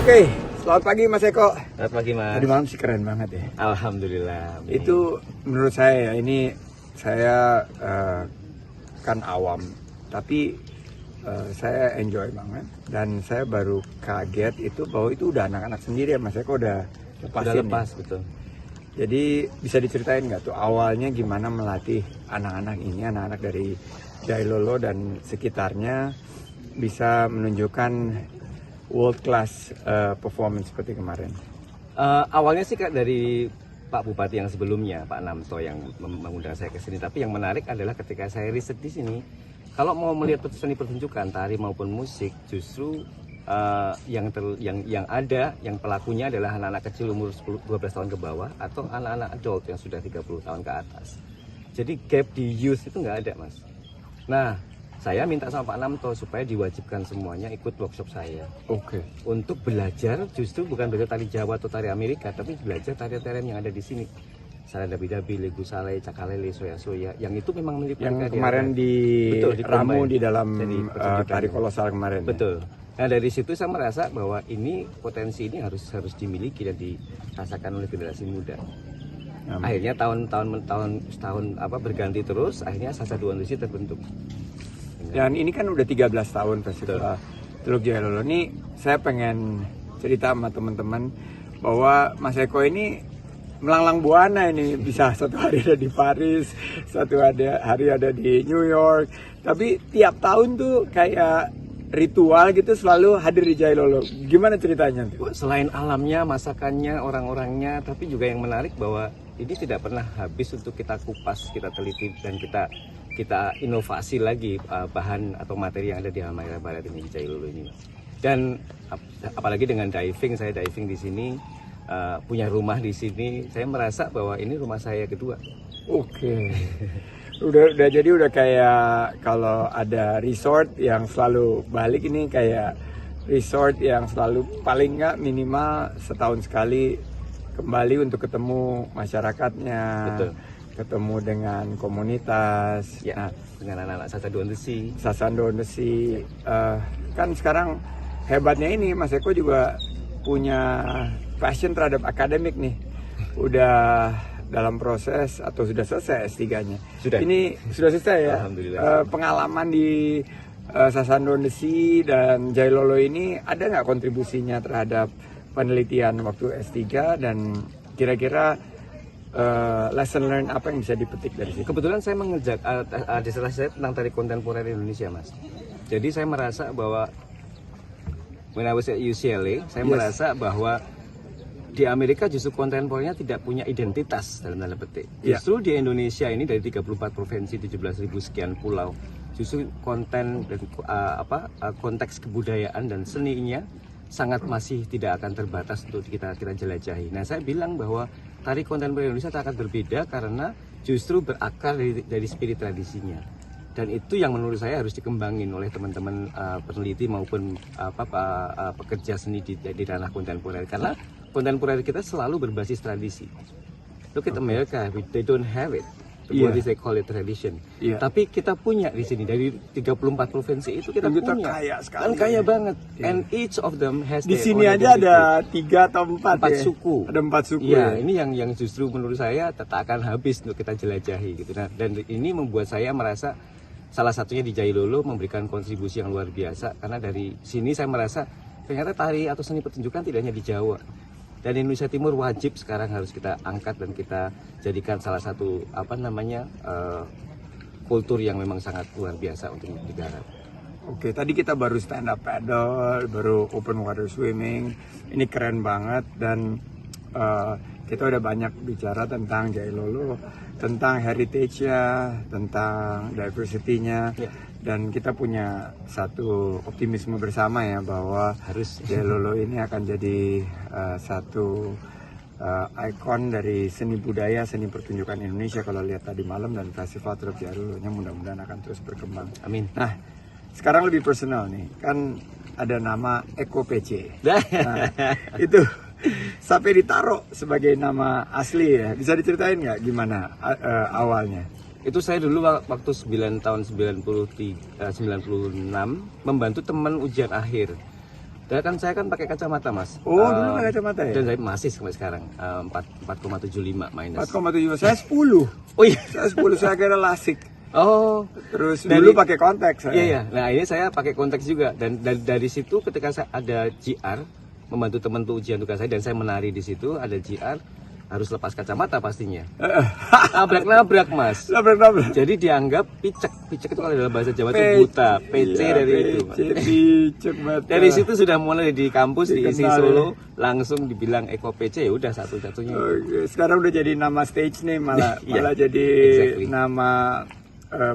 Oke, selamat pagi Mas Eko. Selamat pagi Mas. Tadi malam sih keren banget ya. Alhamdulillah. Itu menurut saya ya, ini saya kan awam, tapi saya enjoy banget dan saya baru kaget itu bahwa itu udah anak-anak sendiri ya Mas Eko udah lepasin. Udah lepas ya? betul. Jadi bisa diceritain nggak tuh awalnya gimana melatih anak-anak ini, anak-anak dari Jailolo dan sekitarnya bisa menunjukkan world class performance seperti kemarin. Awalnya sih Kak dari Pak Bupati yang sebelumnya, Pak Namto yang mengundang saya ke sini. Tapi yang menarik adalah ketika saya riset di sini, kalau mau melihat seni pertunjukan tari maupun musik, justru yang ada, yang pelakunya adalah anak-anak kecil umur 12 tahun ke bawah atau anak-anak adult yang sudah 30 tahun ke atas. Jadi gap di youth itu nggak ada Mas. Nah, saya minta sama Pak Namto supaya diwajibkan semuanya ikut workshop saya. Oke. Untuk belajar justru bukan belajar tari Jawa atau tari Amerika, tapi belajar tarian-tarian yang ada di sini. Misalnya dabi-dabi, legu saleh, cakalele, soya-soya, yang itu memang milik Yang mereka. kemarin di ramu di dalam tari kolosal kemarin. Betul. Nah dari situ saya merasa bahwa ini potensi ini harus dimiliki dan dirasakan oleh generasi muda. Akhirnya tahun berganti terus, akhirnya Sasa Dua Nusi terbentuk. Dan ini kan udah 13 tahun festival Teluk Jailolo. Ini saya pengen cerita sama teman-teman bahwa Mas Eko ini melanglang buana ini, bisa satu hari ada di Paris, satu hari ada di New York. Tapi tiap tahun tuh kayak ritual gitu selalu hadir di Jailolo. Gimana ceritanya? Selain alamnya, masakannya, orang-orangnya, tapi juga yang menarik bahwa ini tidak pernah habis untuk kita kupas, kita teliti dan kita inovasi lagi bahan atau materi yang ada di Halmahera Barat ini, di Jailolo ini. Dan apalagi dengan diving, saya diving di sini, punya rumah di sini, saya merasa bahwa ini rumah saya kedua. Oke. Udah jadi udah kayak kalau ada resort yang selalu balik, ini kayak resort yang selalu paling nggak minimal setahun sekali kembali untuk ketemu masyarakatnya. Betul. Ketemu dengan komunitas, Ya, dengan anak-anak Sasando Ndesi. Kan sekarang hebatnya ini Mas Eko juga punya passion terhadap akademik nih. Udah dalam proses atau sudah selesai S3-nya? Sudah. Ini sudah selesai ya? Alhamdulillah. Pengalaman di Sasando Ndesi dan Jailolo ini ada nggak kontribusinya terhadap penelitian waktu S3 dan kira-kira lesson learn apa yang bisa dipetik dari situ? Kebetulan saya mengerjakan disertasi saya tentang tari kontemporer Indonesia, Mas. Jadi saya merasa bahwa when I was at UCLA, saya merasa bahwa di Amerika justru kontemporernya tidak punya identitas dalam tanda petik. Justru di Indonesia ini dari 34 provinsi, 17.000 sekian pulau, justru konten dan konteks kebudayaan dan seninya sangat masih tidak akan terbatas untuk kita jelajahi. Nah, saya bilang bahwa tari kontemporer Indonesia akan berbeda karena justru berakar dari spirit tradisinya. Dan itu yang menurut saya harus dikembangin oleh teman-teman peneliti maupun pekerja seni di ranah kontemporer. Karena kontemporer kita selalu berbasis tradisi. Look at America, they don't have it. What is they call it tradition. Tapi kita punya di sini dari 34 provinsi itu kita punya. Kaya sekali. Dan kaya banget. And each of them has di their sini own aja identity. ada 3 atau 4 4 ya? suku. Ada 4 suku. Ya, ini yang justru menurut saya tak akan habis untuk kita jelajahi gitu. Nah, dan ini membuat saya merasa salah satunya di Jailolo memberikan kontribusi yang luar biasa karena dari sini saya merasa ternyata tari atau seni pertunjukan tidak hanya di Jawa. Dan Indonesia Timur wajib sekarang harus kita angkat dan kita jadikan salah satu kultur yang memang sangat luar biasa untuk digarap. Oke, tadi kita baru stand up paddle, baru open water swimming. Ini keren banget dan kita udah banyak bicara tentang Jailolo, tentang heritage-nya, tentang diversity-nya. Dan kita punya satu optimisme bersama ya bahwa Harus Jailolo ini akan jadi satu ikon dari seni budaya, seni pertunjukan Indonesia. Kalau lihat tadi malam dan festival Teluk Jailolo-nya mudah-mudahan akan terus berkembang. Amin. Nah, sekarang lebih personal nih, kan ada nama Eko PC. Nah, itu sampai ditaruh sebagai nama asli ya. Bisa diceritain nggak gimana awalnya? Itu saya dulu waktu 96 membantu teman ujian akhir. Dan kan saya kan pakai kacamata, Mas. Oh, dulu pakai kacamata ya? Dan saya masih sampai sekarang 4,75 minus. 4,7. Saya 10. Oh iya. Saya 10, saya kira lasik. Oh, Terus dulu pakai konteks saya. Iya, iya. Nah, ini saya pakai konteks juga dan dari situ ketika saya ada GR membantu teman tuh ujian tugas saya dan saya menari di situ ada GR harus lepas kacamata pastinya. Nabrak-nabrak, Mas. Nabrak-nabrak. Jadi dianggap picek. Picek itu kalau dalam bahasa Jawa itu buta. PC Iya, dari itu. Picek banget. Dari situ sudah mulai di kampus di isi Dikenal, Solo langsung dibilang Eko PC, ya udah satu-satunya. Oke, sekarang udah jadi nama stage name malah Iya, jadi exactly. nama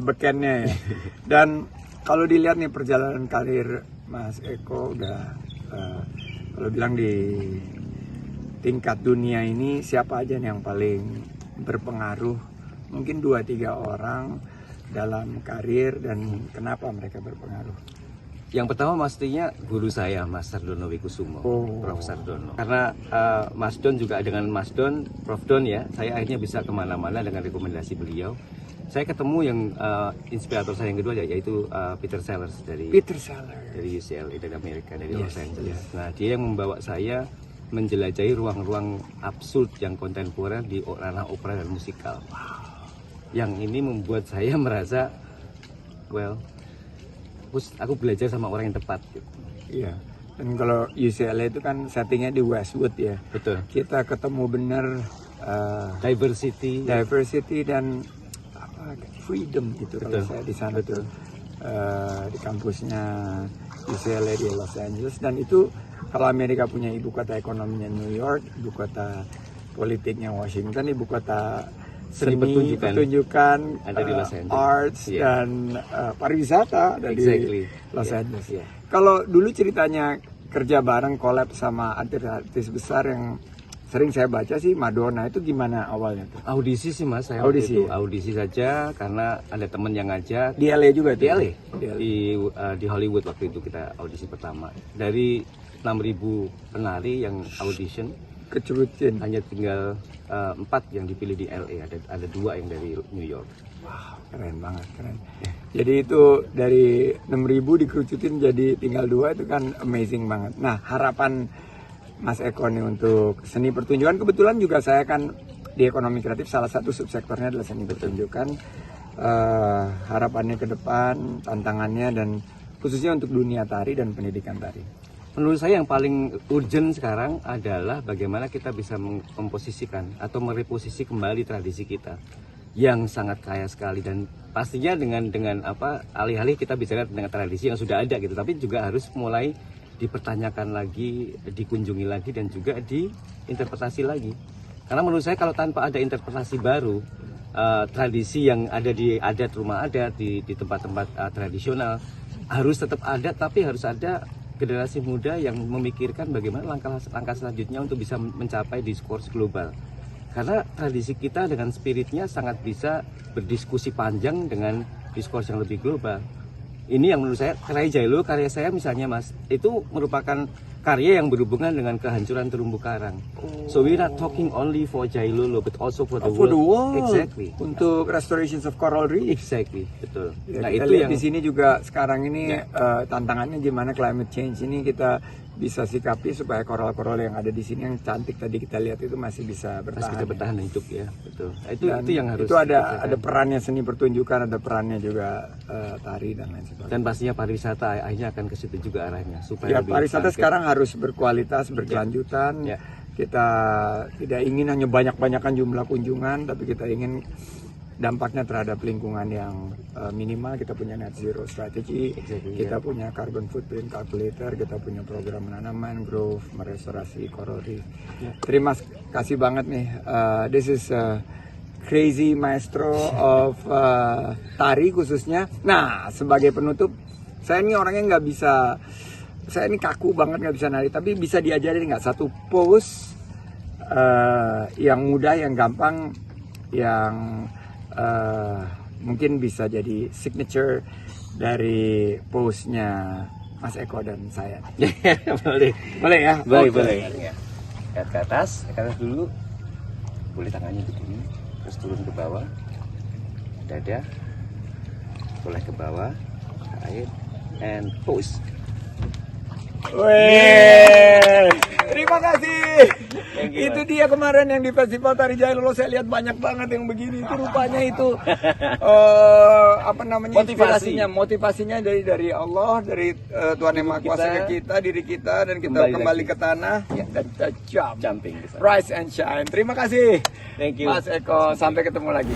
bekennya ya. Dan kalau dilihat nih perjalanan karir Mas Eko udah kalau bilang di tingkat dunia ini siapa aja nih yang paling berpengaruh? Mungkin 2-3 orang dalam karir dan kenapa mereka berpengaruh? Yang pertama pastinya guru saya, Mas Sardono Wikusumo, Prof. Sardono. Karena Mas Don juga dengan Mas Don, Prof. Don ya, saya akhirnya bisa kemana-mana dengan rekomendasi beliau. Saya ketemu yang inspirator saya yang kedua yaitu Peter Sellers dari UCLA dari Amerika, dari Los Angeles. Nah, dia yang membawa saya menjelajahi ruang-ruang absurd yang kontemporer di ranah opera dan musikal. Yang ini membuat saya merasa, aku belajar sama orang yang tepat. Gitu. Iya. Dan kalau UCLA itu kan settingnya di Westwood ya. Betul. Kita ketemu benar Diversity dan freedom gitu. Betul. Kalau saya di sana tuh di kampusnya UCLA di Los Angeles, dan itu kalau Amerika punya ibu kota ekonominya New York, ibu kota politiknya Washington, ibu kota seni pertunjukan ada di Los Angeles. Arts dan pariwisata ada di Los Angeles. Yeah. Kalau dulu ceritanya kerja bareng collab sama artis besar yang sering saya baca sih Madonna, itu gimana awalnya tuh? Audisi sih, Mas, saya audisi saja karena ada teman yang ngajak. Di LA juga tuh? Di LA. Di Hollywood waktu itu kita audisi pertama. Dari 6.000 penari yang audition, kecerutin. hanya tinggal 4 yang dipilih di LA, ada 2 yang dari New York. Wow, keren banget, keren. Jadi itu dari 6.000 dikerucutin jadi tinggal 2, itu kan amazing banget. Nah, harapan Mas Eko nih untuk seni pertunjukan, kebetulan juga saya kan di ekonomi kreatif salah satu subsektornya adalah seni pertunjukan. Harapannya ke depan, tantangannya, dan khususnya untuk dunia tari dan pendidikan tari. Menurut saya yang paling urgent sekarang adalah bagaimana kita bisa memposisikan atau mereposisi kembali tradisi kita yang sangat kaya sekali, dan pastinya dengan alih-alih kita bicara dengan tradisi yang sudah ada gitu, tapi juga harus mulai dipertanyakan lagi, dikunjungi lagi, dan juga diinterpretasi lagi. Karena menurut saya kalau tanpa ada interpretasi baru, tradisi yang ada di adat rumah adat, di tempat-tempat tradisional harus tetap ada, tapi harus ada generasi muda yang memikirkan bagaimana langkah selanjutnya untuk bisa mencapai diskurs global. Karena tradisi kita dengan spiritnya sangat bisa berdiskusi panjang dengan diskurs yang lebih global. Ini yang menurut saya, karya saya misalnya, Mas, itu merupakan karya yang berhubungan dengan kehancuran terumbu karang. So we're not talking only for Jailolo, but also for the world. Exactly. Untuk restorations of coral reef. Exactly, betul. Ya, nah kita itu lihat yang di sini juga sekarang ini tantangannya gimana climate change ini kita bisa sikapi supaya koral-koral yang ada di sini yang cantik tadi kita lihat itu masih bisa bertahan. Hidup ya, betul. Nah, itu yang harus. Itu ada perannya seni pertunjukan, ada perannya juga tari dan lain sebagainya. Dan pastinya pariwisata akhirnya akan ke situ juga arahnya supaya. Ya, pariwisata sekarang harus berkualitas, berkelanjutan. Kita tidak ingin hanya banyak-banyakan jumlah kunjungan, tapi kita ingin dampaknya terhadap lingkungan yang minimal. Kita punya net zero strategy, kita punya carbon footprint calculator, kita punya program menanam mangrove, merestorasi coral reef. Terima kasih banget nih. This is crazy maestro of tari khususnya. Nah, sebagai penutup, saya ini orangnya nggak bisa, saya ini kaku banget nggak bisa nari, tapi bisa diajarin nggak satu pose yang mudah, yang gampang, yang mungkin bisa jadi signature dari pose-nya Mas Eko dan saya. boleh ya? Boleh. Lihat ke atas dulu. Boleh tangannya begini, terus turun ke bawah. Dada. Boleh ke bawah, ke air, and pose. Weh, terima kasih. Thank you, Itu dia kemarin yang di Festival Tari Jaya Lolo, saya lihat banyak banget yang begini. Itu rupanya itu apa namanya, motivasinya dari Allah, dari Tuhan Yang Maha Kuasa ke kita, diri kita, dan kita kembali ke tanah ya, dan kita Jumping. rise and shine. Terima kasih Thank you. Mas Eko, sampai ketemu lagi.